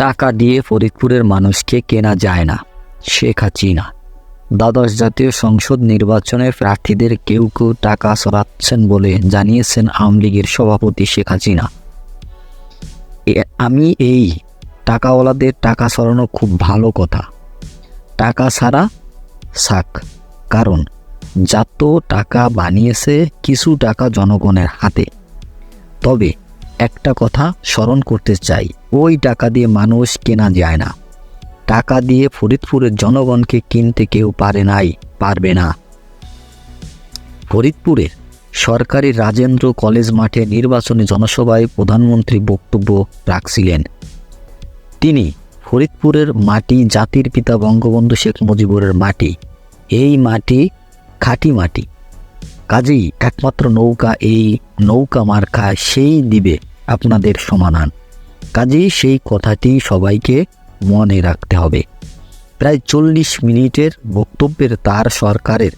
টাকা দিয়ে ফরিদপুরের মানুষকে কেনা যায় না। শেখ হাসিনা দ্বাদশ জাতীয় সংসদ নির্বাচনে প্রার্থীদের কেউ কেউ টাকা সরাচ্ছেন বলে জানিয়েছেন আওয়ামী লীগের সভাপতি শেখ হাসিনা। আমি এই টাকাওয়ালাদের টাকা সরানো খুব ভালো কথা, টাকা ছাড়া শাক, কারণ যত টাকা বানিয়েছে কিছু টাকা জনগণের হাতে। তবে একটা কথা স্মরণ করতে চাই, ওই টাকা দিয়ে মানুষ কেনা যায় না। টাকা দিয়ে ফরিদপুরের জনগণকে কিনতে কেউ পারবে না। ফরিদপুরের সরকারি রাজেন্দ্র কলেজ মাঠে নির্বাচনী জনসভায় প্রধানমন্ত্রী বক্তব্য রাখছিলেন। তিনি ফরিদপুরের মাটি জাতির পিতা বঙ্গবন্ধু শেখ মুজিবুরের মাটি, এই মাটি খাঁটি মাটি, কাজেই একমাত্র নৌকা, এই নৌকা মার্কা সেই দিবে আপনাদের সমাধান। কাজেই সেই কথাটি সবাইকে মনে রাখতে হবে। প্রায় 40 মিনিটের বক্তব্যের তার সরকারের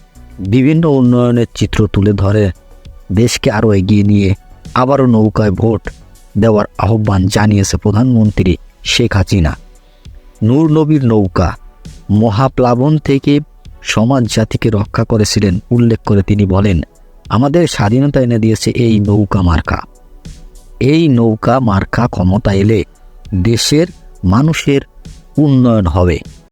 বিভিন্ন উন্নয়নের চিত্র তুলে ধরে দেশকে আরও এগিয়ে নিয়ে আবারও নৌকায় ভোট দেওয়ার আহ্বান জানিয়েছে প্রধানমন্ত্রী শেখ হাসিনা। নূর নবীর নৌকা মহাপ্লাবন থেকে সমাজ জাতিকে রক্ষা করেছিলেন উল্লেখ করে তিনি বলেন, আমাদের স্বাধীনতা এনে দিয়েছে এই নৌকা মার্কা। এই নৌকা মার্কা ক্ষমতা এলে দেশের মানুষের উন্নয়ন হবে।